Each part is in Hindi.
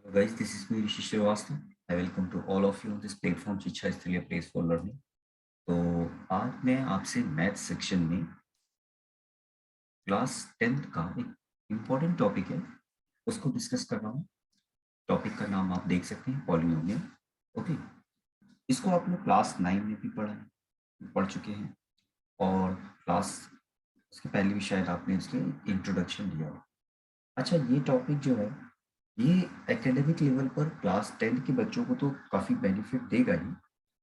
Guys, this is me Rishi Srivastava. I welcome to all of you on this platform शिक्षा स्थलीय प्लेस फॉर लर्निंग। तो आज मैं आपसे मैथ सेक्शन में क्लास 10th का एक इम्पॉर्टेंट टॉपिक है उसको डिस्कस कर रहा हूँ। टॉपिक का नाम आप देख सकते हैं पॉलिनोमियल। ओके, इसको आप लोग क्लास 9 में भी पढ़ चुके हैं और क्लास उसके पहले भी शायद आपने इसके इंट्रोडक्शन दिया हो। अच्छा, ये टॉपिक जो है ये एकेडमिक लेवल पर क्लास 10 के बच्चों को तो काफ़ी बेनिफिट देगा ही,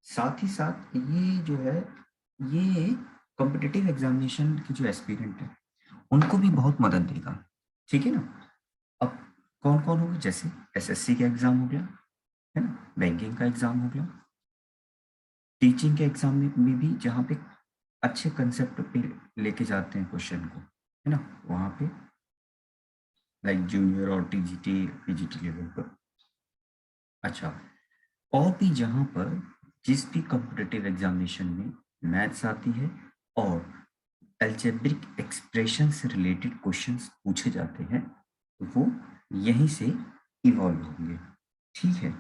साथ ही साथ ये जो है ये कॉम्पिटिटिव एग्जामिनेशन के जो एस्पिरेंट है उनको भी बहुत मदद देगा। ठीक है ना। अब कौन कौन होगा, जैसे एसएससी का एग्जाम हो गया है ना, बैंकिंग का एग्जाम हो गया, टीचिंग के एग्जाम में भी जहाँ पे अच्छे कंसेप्ट पे लेके जाते हैं क्वेश्चन को, है ना, वहाँ पे लाइक जूनियर और टीजीटी पीजीटी लेवल पर। अच्छा, और भी जहाँ पर जिस भी कॉम्पिटिटिव एग्जामिनेशन में मैथ्स आती है और अलजेब्रिक एक्सप्रेशन से रिलेटेड क्वेश्चंस पूछे जाते हैं तो वो यहीं से इवॉल्व होंगे। ठीक है।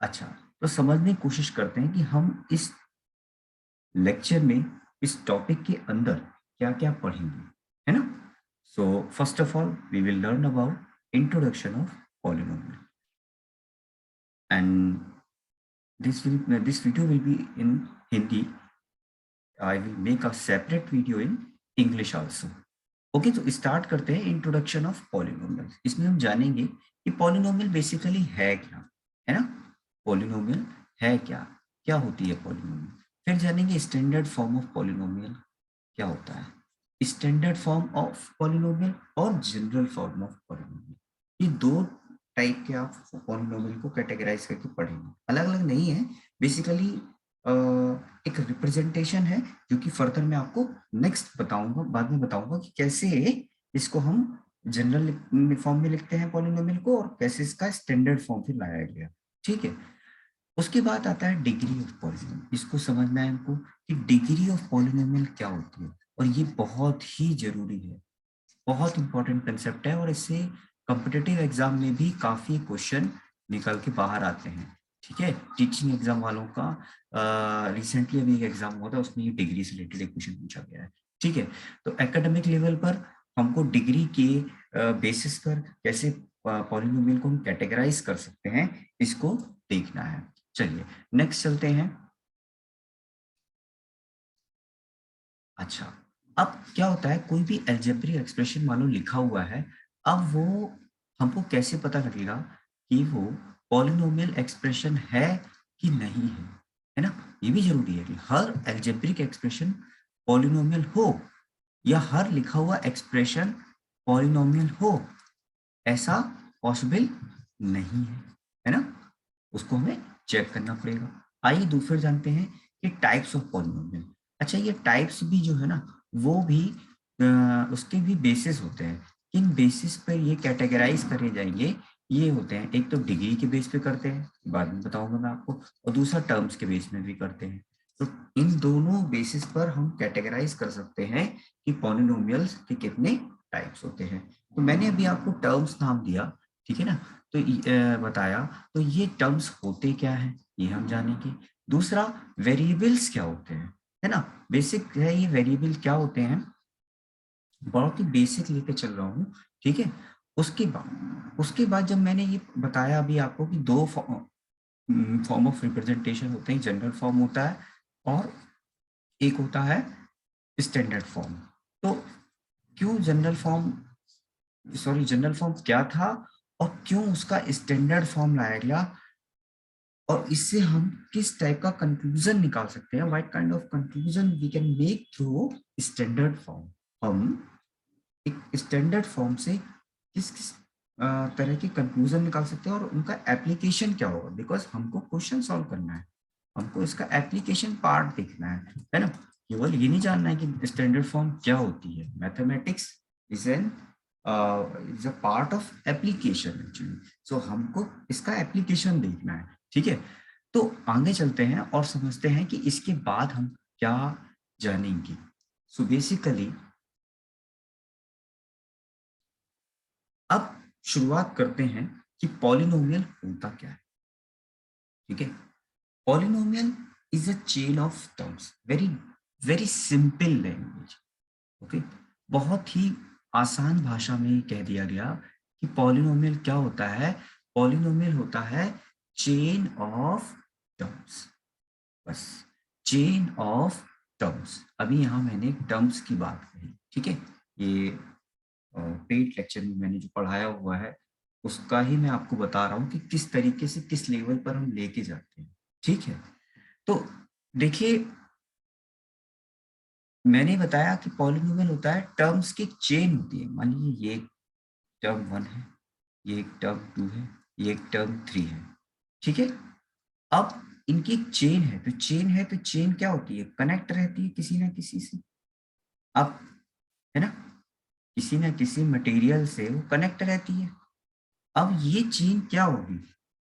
अच्छा, तो समझने की कोशिश करते हैं कि हम इस लेक्चर में इस टॉपिक के अंदर क्या क्या पढ़ेंगे, है ना। So first of all we will learn about introduction of polynomial and this video will be in Hindi. I will make a separate video in English also. Okay, तो स्टार्ट करते हैं इंट्रोडक्शन ऑफ पॉलिनोमियल। इसमें हम जानेंगे कि पॉलिनोमियल बेसिकली है क्या, है ना। पॉलिनोमियल है क्या, क्या होती है पॉलिनोमियल। फिर जानेंगे स्टैंडर्ड फॉर्म ऑफ पॉलिनोमियल क्या होता है, स्टैंडर्ड फॉर्म ऑफ पॉलिनोमियल और जनरल फॉर्म ऑफ पॉलिनोमियल। ये दो टाइप के आप पॉलिनोमियल को कैटेगराइज करके पढ़ेंगे, अलग अलग नहीं है। बेसिकली एक रिप्रेजेंटेशन है जो कि फर्दर मैं आपको नेक्स्ट बताऊंगा, बाद में बताऊंगा कि कैसे इसको हम जनरल फॉर्म में लिखते हैं पॉलिनोमियल को और कैसे इसका स्टैंडर्ड फॉर्म फिर लाया गया। ठीक है। उसके बाद आता है डिग्री ऑफ पॉलिनोमियल। इसको समझना है हमको कि डिग्री ऑफ पॉलिनोमियल क्या होती है, और ये बहुत ही जरूरी है, बहुत इंपॉर्टेंट कंसेप्ट है और इससे कॉम्पिटिटिव एग्जाम में भी काफी क्वेश्चन निकल के बाहर आते हैं। ठीक है। टीचिंग एग्जाम वालों का रिसेंटली अभी एक एग्जाम हुआ था, उसमें ये डिग्री से रिलेटेड एक क्वेश्चन पूछा गया है। ठीक है। तो एकेडमिक लेवल पर हमको डिग्री के बेसिस पर कैसे पॉलिनोमियल को हम कैटेगराइज कर सकते हैं इसको देखना है। चलिए नेक्स्ट चलते हैं। अच्छा, अब क्या होता है, कोई भी अलजेब्रिक एक्सप्रेशन मान लो लिखा हुआ है, अब वो हमको कैसे पता लगेगा कि वो पॉलिनोमियल एक्सप्रेशन है कि नहीं है ना। ये भी जरूरी है कि हर अलजेब्रिक एक्सप्रेशन पॉलिनोमियल हो या हर लिखा हुआ एक्सप्रेशन पॉलिनोमियल हो, ऐसा पॉसिबल नहीं है ना। उसको हमें चेक करना पड़ेगा। आइए दूसरे जानते हैं कि टाइप्स ऑफ पॉलिनोमियल। अच्छा, ये टाइप्स भी जो है ना वो भी उसके भी बेसिस होते हैं। किन बेसिस पर ये कैटेगराइज करे जाएंगे, ये होते हैं, एक तो डिग्री के बेस पे करते हैं, बाद में बताऊंगा मैं आपको, और दूसरा टर्म्स के बेस में भी करते हैं। तो इन दोनों बेसिस पर हम कैटेगराइज कर सकते हैं कि पॉलिनोमियल्स के कितने टाइप्स होते हैं। तो मैंने अभी आपको टर्म्स नाम दिया, ठीक है ना, तो बताया, तो ये टर्म्स होते क्या है ये हम जानेंगे। दूसरा, वेरिएबल्स क्या होते हैं, है ना। बेसिक है ये वेरिएबल क्या होते हैं, बहुत ही बेसिक लेके चल रहा हूँ। ठीक है। उसके बाद जब मैंने ये बताया अभी आपको कि दो फॉर्म ऑफ रिप्रेजेंटेशन होते हैं, जनरल फॉर्म होता है और एक होता है स्टैंडर्ड फॉर्म। तो क्यों general form, sorry general form क्या था और क्यों उसका स्टैंडर्ड फॉर्म लाया गया, और इससे हम किस टाइप का कंक्लूजन निकाल सकते हैं, what kind of conclusion we can make through standard form. हम एक स्टैंडर्ड फॉर्म से किस किस तरह के कंक्लूजन निकाल सकते हैं और उनका एप्लीकेशन क्या होगा, बिकॉज हमको क्वेश्चन सॉल्व करना है, हमको इसका एप्लीकेशन पार्ट देखना है ना। केवल ये नहीं जानना है कि स्टैंडर्ड फॉर्म क्या होती है। Mathematics is an is a part of application actually. So हमको इसका एप्लीकेशन देखना है। ठीक है। तो आगे चलते हैं और समझते हैं कि इसके बाद हम क्या जानेंगे। सो बेसिकली अब शुरुआत करते हैं कि पॉलिनोमियल होता क्या है। ठीक है, polynomial is a chain of terms, very very simple language. Okay, बहुत ही आसान भाषा में कह दिया गया कि पॉलिनोमियल क्या होता है। पॉलिनोमियल होता है चेन ऑफ टर्म्स, बस चेन ऑफ टर्म्स। अभी यहाँ मैंने टर्म्स की बात कही, ठीक है, ये पेड लेक्चर में मैंने जो पढ़ाया हुआ है उसका ही मैं आपको बता रहा हूँ कि किस तरीके से किस लेवल पर हम लेके जाते हैं। ठीक है, तो देखिए मैंने बताया कि पॉलिनोमियल होता है टर्म्स की चेन होती है। मान लीजिए ये टर्म 1 है, ये एक टर्म 2 है, ये एक टर्म 3 है। ठीक है, अब इनकी एक चेन है, तो चेन है तो चेन क्या होती है, कनेक्ट रहती है किसी ना किसी से। अब है ना, किसी ना किसी मटेरियल से वो कनेक्ट रहती है। अब ये चेन क्या होगी,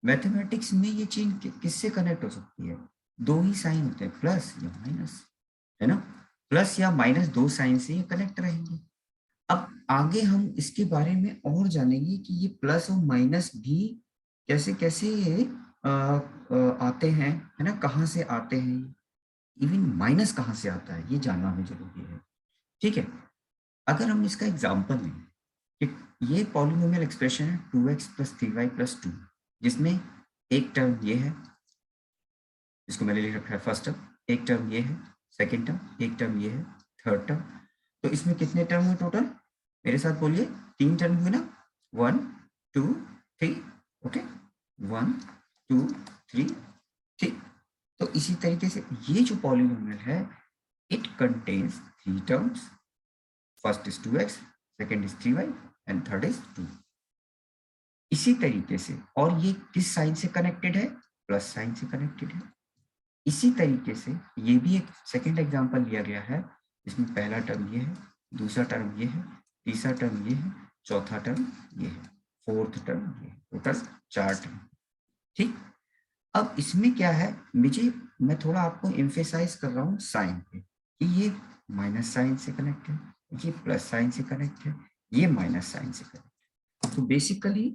मैथमेटिक्स में ये चेन किससे कनेक्ट हो सकती है, दो ही साइन होते हैं, प्लस या माइनस, है ना, प्लस या माइनस दो साइन से ये कनेक्ट रहेंगे। अब आगे हम इसके बारे में और जानेंगे कि ये प्लस और माइनस भी कैसे कैसे ये आते हैं, है ना, कहाँ से आते हैं, इवन माइनस कहाँ से आता है ये जानना हमें जरूरी है। ठीक है, अगर हम इसका एग्जाम्पल लें कि ये पॉलिनोमियल एक्सप्रेशन है 2x प्लस 3y प्लस 2, जिसमें एक टर्म ये है, इसको मैंने लिख रखा है फर्स्ट टर्म, एक टर्म ये है सेकेंड टर्म, एक टर्म ये है थर्ड टर्म। तो इसमें कितने टर्म हुए टोटल, मेरे साथ बोलिए, तीन टर्म हुए ना, 1 2 3। ओके, 1 2 3। ठीक, तो इसी तरीके से ये जो पॉलिनोमियल है it contains three terms, first is 2x, second is 3y and third is 2। इसी तरीके से, और ये किस साइन से कनेक्टेड है, प्लस साइन से कनेक्टेड है। इसी तरीके से ये भी एक सेकंड एग्जांपल लिया गया है, इसमें पहला टर्म ये है, दूसरा टर्म ये है, तीसरा टर्म ये है, चौथा टर्म ये है, फोर्थ टर्म ये है, टोटल चार टर्म। ठीक, अब इसमें क्या है, मैं थोड़ा आपको एम्फेसाइज कर रहा हूँ साइन पे कि ये माइनस साइन से कनेक्ट है, ये प्लस साइन से कनेक्ट है, ये माइनस साइन से कनेक्ट है। तो बेसिकली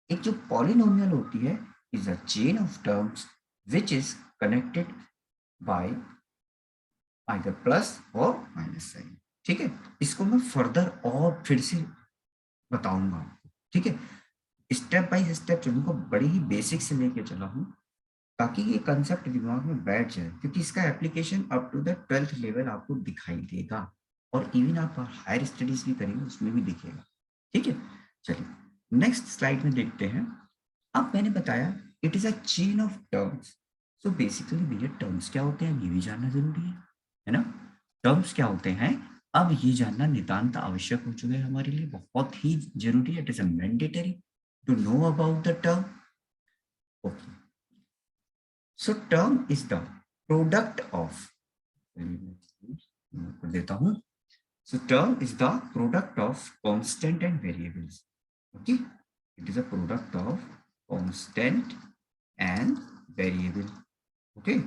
एक जो पॉलिनोमियल होती है is a chain of terms which is connected by either plus और माइनस साइन। ठीक है, इसको मैं फर्दर और फिर से बताऊंगा आपको। ठीक है, स्टेप बाय स्टेप चलूंगा, बड़ी ही बेसिक से लेके चला हूँ ताकि ये कंसेप्ट दिमाग में बैठ जाए, क्योंकि इसका application up to the 12th level आपको दिखाई देगा, और इवन आप हायर स्टडीज भी करेंगे उसमें भी दिखेगा। ठीक है, चलिए नेक्स्ट स्लाइड में देखते हैं। अब मैंने बताया it is a chain of terms, so basically भैया टर्म्स क्या होते हैं ये भी जानना जरूरी है ना। टर्म्स क्या होते हैं अब ये जानना नितांत आवश्यक हो चुका है हमारे लिए, बहुत ही जरूरी है, it is a mandatory to know about the term. Okay, so term is the product of, कर देता हूं, so term is the product of constant and variables. Okay, it is a product of constant and variable. Okay,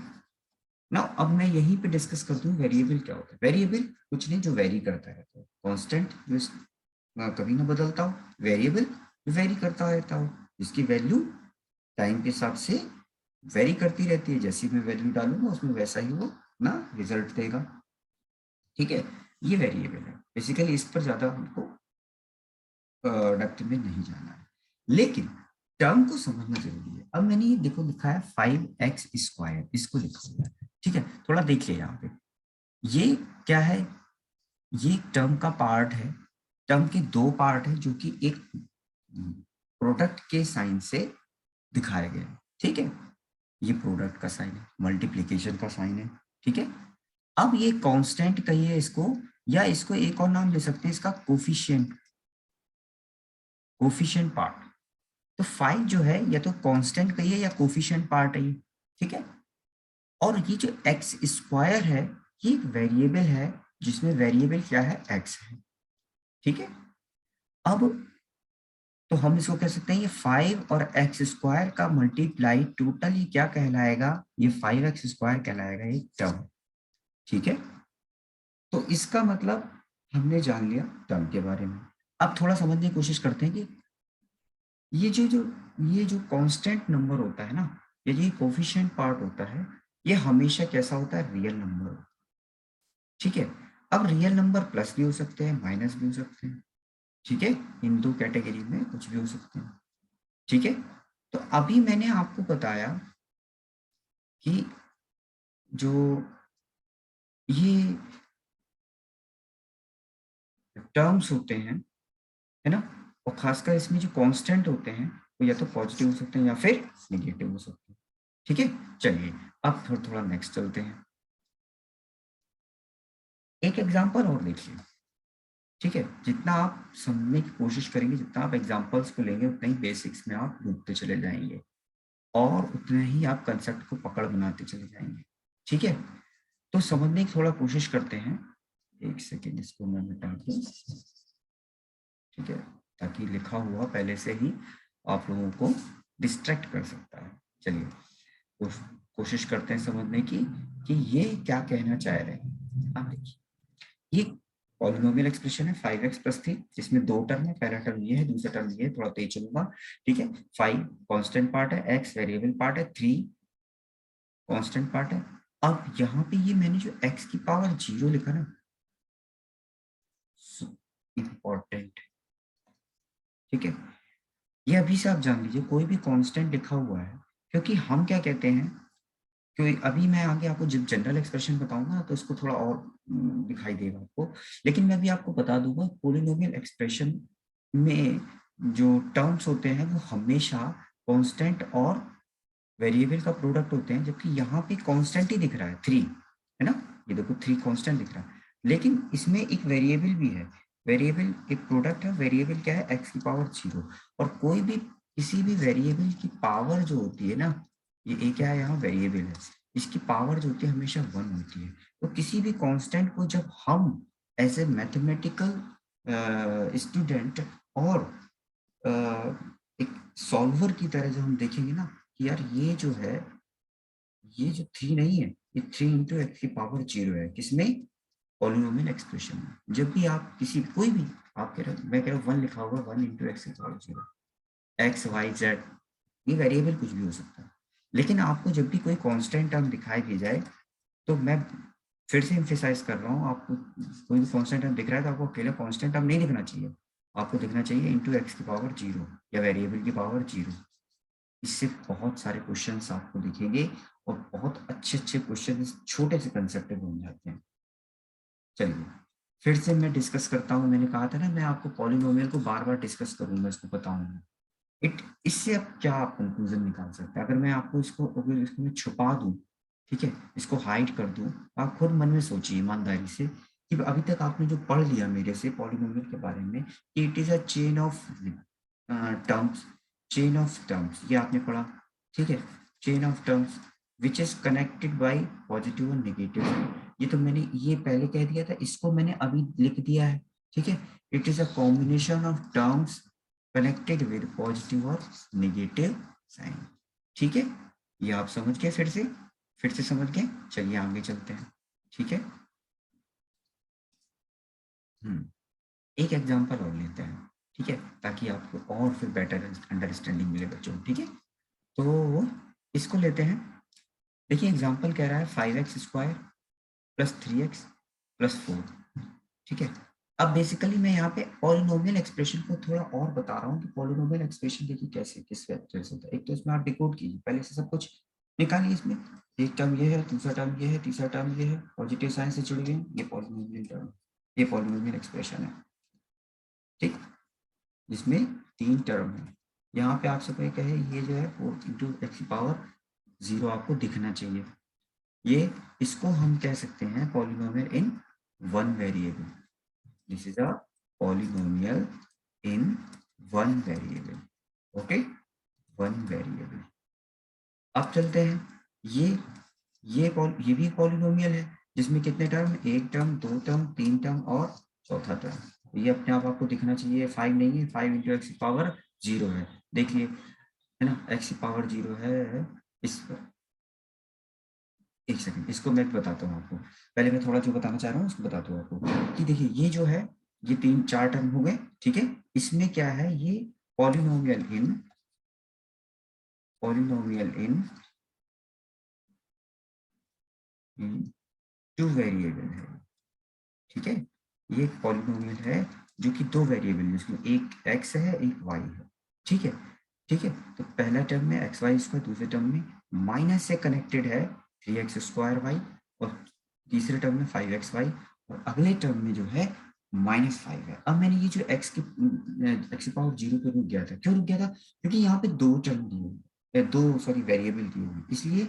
now अब मैं यहीं पे डिस्कस कर दूं वेरिएबल क्या होता है। वेरिएबल कुछ नहीं, जो वेरी करता रहता है, कांस्टेंट जो कभी ना बदलता हो, वेरिएबल जो वेरी करता रहता हो, जिसकी वैल्यू टाइम के हिसाब से वेरी करती रहती है, जैसी मैं वैल्यू डालूंगा उसमें वैसा ही वो ना रिजल्ट देगा। ठीक है, ये वेरिएबल है, बेसिकली इस पर ज्यादा हमको डेप्थ में नहीं जाना है, लेकिन टर्म को समझना जरूरी है। अब मैंने ये देखो लिखा है 5x², इसको लिखा हुआ है। ठीक है, थोड़ा देख लिया यहाँ पे, ये क्या है, ये टर्म का पार्ट है, टर्म के दो पार्ट है जो कि एक प्रोडक्ट के साइन से दिखाए गए। ठीक है, ये प्रोडक्ट का साइन है, मल्टीप्लीकेशन का साइन है। ठीक है, अब ये कांस्टेंट कहिए इसको, या इसको एक और नाम दे सकते हैं इसका, कोफिशिएंट, कोफिशिएंट पार्ट। तो 5 जो है या तो कांस्टेंट कहिए या कोफिशिएंट पार्ट है ये। ठीक है, और ये जो x² है ये एक वेरिएबल है, जिसमें वेरिएबल क्या है, x है। ठीक है, अब तो हम इसको कह सकते हैं ये 5 और x² का मल्टीप्लाई टोटल ये क्या कहलाएगा, ये 5x² कहलाएगा ये टर्म। ठीक है, तो इसका मतलब हमने जान लिया टर्म के बारे में। अब थोड़ा समझने की कोशिश करते हैं कि ये जो कांस्टेंट नंबर होता है ना, ये कोफिशिएंट पार्ट होता है, ये हमेशा कैसा होता है, रियल नंबर। ठीक है, अब रियल नंबर प्लस भी हो सकते हैं, माइनस भी हो सकते हैं। ठीक है, इन दो कैटेगरी में कुछ भी हो सकते हैं। ठीक है, तो अभी मैंने आपको बताया कि जो ये टर्म्स होते हैं, है ना, और खासकर इसमें जो कांस्टेंट होते हैं वो या तो पॉजिटिव हो सकते हैं या फिर नेगेटिव हो सकते हैं। ठीक है, चलिए अब थोड़ा थोड़ा नेक्स्ट चलते हैं। एक एग्जांपल और देखिए। ठीक है, जितना आप समझने की कोशिश करेंगे, जितना आप एग्जांपल्स को लेंगे, उतना ही बेसिक्स में आप डूबते चले जाएंगे और उतना ही आप कंसेप्ट को पकड़ बनाते चले जाएंगे। ठीक है, तो समझने की थोड़ा कोशिश करते हैं। एक सेकेंड, इसको मैं मिटा दूं। ठीक है, ताकि लिखा हुआ पहले से ही आप लोगों को डिस्ट्रैक्ट कर सकता है। चलिए कोशिश करते हैं समझने की कि ये क्या कहना चाह रहे हैं। आप देखिए, ये पॉलिनोमियल एक्सप्रेशन है 5x प्लस 3, जिसमें दो टर्म है, पहला टर्म ये है, दूसरा टर्म ये है, थोड़ा तेज चलूंगा। ठीक है, 5 कांस्टेंट पार्ट है, x वेरिएबल पार्ट है, 3 कांस्टेंट पार्ट है। अब यहाँ पे ये मैंने जो x की पावर 0 लिखा ना, इंपॉर्टेंट। ठीक है, ये अभी से आप जान लीजिए, कोई भी कांस्टेंट लिखा हुआ है, क्योंकि हम क्या कहते हैं, क्योंकि अभी मैं आगे आपको जब जनरल एक्सप्रेशन बताऊंगा तो इसको थोड़ा और दिखाई देगा आपको, लेकिन मैं भी आपको बता दूंगा पॉलिनोमियल एक्सप्रेशन में जो टर्म्स होते हैं वो हमेशा कांस्टेंट और वेरिएबल का प्रोडक्ट होते हैं, जबकि यहाँ पे कांस्टेंट ही दिख रहा है 3, है ना, ये देखो 3 कांस्टेंट दिख रहा है, लेकिन इसमें एक वेरिएबल भी है। वेरिएबल एक प्रोडक्ट है, वेरिएबल क्या है, एक्स की पावर 0। और कोई भी किसी भी वेरिएबल की पावर जो होती है ना, ये क्या है, यहाँ वेरिएबल है, इसकी पावर जो होती है हमेशा 1 होती है। तो किसी भी कांस्टेंट को जब हम एज ए मैथमेटिकल स्टूडेंट और एक सॉल्वर की तरह जब हम देखेंगे ना कि यार ये जो है, ये जो 3 नहीं है, ये 3 इंटू एक्स की पावर 0 है, किसमें, पॉलिनोमियल एक्सप्रेशन में। जब भी आप किसी कोई भी, आप कह रहे, मैं कह रहा हूँ 1 लिखा होगा, 1 इंटू एक्स की पावर 0, एक्स वाई जेड, ये वेरिएबल कुछ भी हो सकता है। लेकिन आपको जब भी कोई कांस्टेंट टर्म दिखाई दी जाए, तो मैं फिर से एम्फेसाइज कर रहा हूँ, आपको कोई भी कांस्टेंट टर्म दिख रहा है तो आपको अकेला कांस्टेंट टर्म नहीं दिखना चाहिए, आपको दिखना चाहिए इंटू एक्स की पावर 0 या वेरिएबल की पावर 0। इससे बहुत सारे क्वेश्चंस आपको दिखेंगे और बहुत अच्छे अच्छे क्वेश्चन छोटे से कंसेप्ट बन जाते हैं। चलिए फिर से मैं डिस्कस करता हूँ, मैंने कहा था ना मैं आपको पॉलिनोमियल को बार बार डिस्कस करूंगा, इसको बताऊंगा। इससे अब क्या आप कंक्लूजन निकाल सकते हैं, अगर मैं आपको इसको, अगर इसको मैं छुपा दूं, ठीक है, इसको हाइड कर दूं, आप खुद मन में सोचिए ईमानदारी से कि अभी तक आपने जो पढ़ लिया मेरे से पॉलिनोमियल के बारे में, कि it is a chain of terms, chain of terms, ये आपने पढ़ा। ठीक है, chain of terms which is connected by positive और नेगेटिव। ये तो मैंने ये पहले कह दिया था, इसको मैंने अभी लिख दिया है। ठीक है, it is a combination of terms connected with positive और नेगेटिव साइन। ठीक है, ये आप समझ गए, फिर से समझ गए। चलिए आगे चलते हैं। ठीक है, एक एग्जांपल और लेते हैं, ठीक है, ताकि आपको और फिर बेटर अंडरस्टैंडिंग मिले बच्चों। ठीक है, तो इसको लेते हैं। देखिए एग्जांपल कह रहा है 5x square plus 3x plus 4। ठीक है, अब बेसिकली मैं यहाँ पे पॉलिनोमियल एक्सप्रेशन को थोड़ा और बता रहा हूँ कि पॉलिनोमियल एक्सप्रेशन देखिए कैसे किस तरह से होता है। एक तो इसमें आप डिकोड कीजिए, पहले से सब कुछ निकालिए। इसमें एक टर्म ये है, दूसरा टर्म ये है, तीसरा टर्म ये है, पॉजिटिव साइन से जुड़े हुए हैं, ये पॉलिनोमियल टर्म, ये पॉलिनोमियल एक्सप्रेशन है। ठीक, जिसमें 3 टर्म है। यहाँ पे आपसे कोई कहे ये जो है 4 इंटू एक्स की पावर 0 आपको दिखना चाहिए, ये इसको हम कह सकते हैं polynomial in 1 variable. This is a polynomial in 1 variable. Okay, 1 variable. अब चलते हैं, ये भी पॉलिनोमियल है जिसमें कितने टर्म, एक टर्म, दो टर्म, तीन टर्म और चौथा टर्म। ये अपने आप आपको दिखना चाहिए, 5 नहीं है, 5 इंटू एक्स की पावर 0 है। देखिए, है ना, एक्स की पावर 0 है। इस एक सेकंड, इसको मैं बताता हूँ आपको, पहले मैं थोड़ा जो बताना चाह रहा हूँ उसको बताता हूँ आपको कि देखिए ये जो है, ये 3 4 टर्म हो गए। ठीक है, इसमें क्या है, ये पॉलिनोमियल इन टू वेरिएबल है, ठीक है। ये एक पॉलिनोमियल है जो कि दो वेरिएबल है, जिसमें एक एक्स है एक वाई है, ठीक है। ठीक है, तो पहला टर्म में एक्स वाई स्क्वायर, दूसरे टर्म में माइनस से कनेक्टेड है 3x² y, और तीसरे टर्म में 5xy, और अगले टर्म में जो है -5 है। अब मैंने ये जो एक्स पावर 0 पे रुक गया था, क्यों रुक गया था? क्योंकि यहाँ पे दो टर्म दिए हुए, दो सॉरी वेरिएबल दिए हुए, इसलिए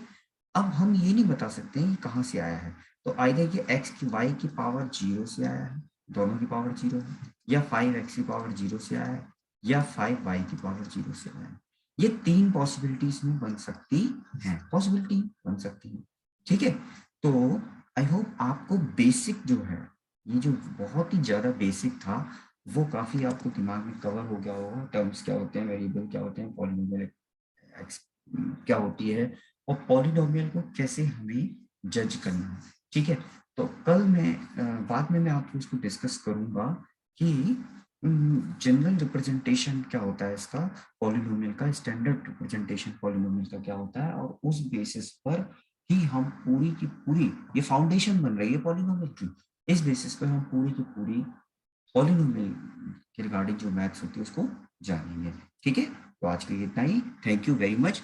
अब हम ये नहीं बता सकते हैं कि कहाँ से आया है। तो आइदर ये x की y की पावर 0 से आया है, दोनों की पावर 0 है, या 5x की पावर 0 से आया है, या 5y की पावर 0 से आया है। ये तीन पॉसिबिलिटीज में बन सकती हैं, पॉसिबिलिटी बन सकती है, ठीक है। तो आई होप आपको बेसिक जो है, ये जो बहुत ही ज्यादा बेसिक था, वो काफी आपको दिमाग में कवर हो गया होगा। टर्म्स क्या होते हैं, वेरिएबल क्या होते हैं, पॉलिनोमियल क्या होती है, और पॉलिनोमियल को कैसे हमें जज करना है, ठीक है। तो कल मैं बाद में मैं आपको इसको डिस्कस करूंगा कि जनरल रिप्रेजेंटेशन क्या होता है इसका, पॉलिनोमियल का स्टैंडर्ड रिप्रेजेंटेशन पॉलिनोमियल का क्या होता है, और उस बेसिस पर ही हम पूरी की पूरी, ये फाउंडेशन बन रही है पॉलिनोमियल की, इस बेसिस पर हम पूरी की पूरी पॉलिनोमियल के रिगार्डिंग जो मैथ्स होती है उसको जानेंगे, ठीक है। तो आज के लिए इतना ही, थैंक यू वेरी मच।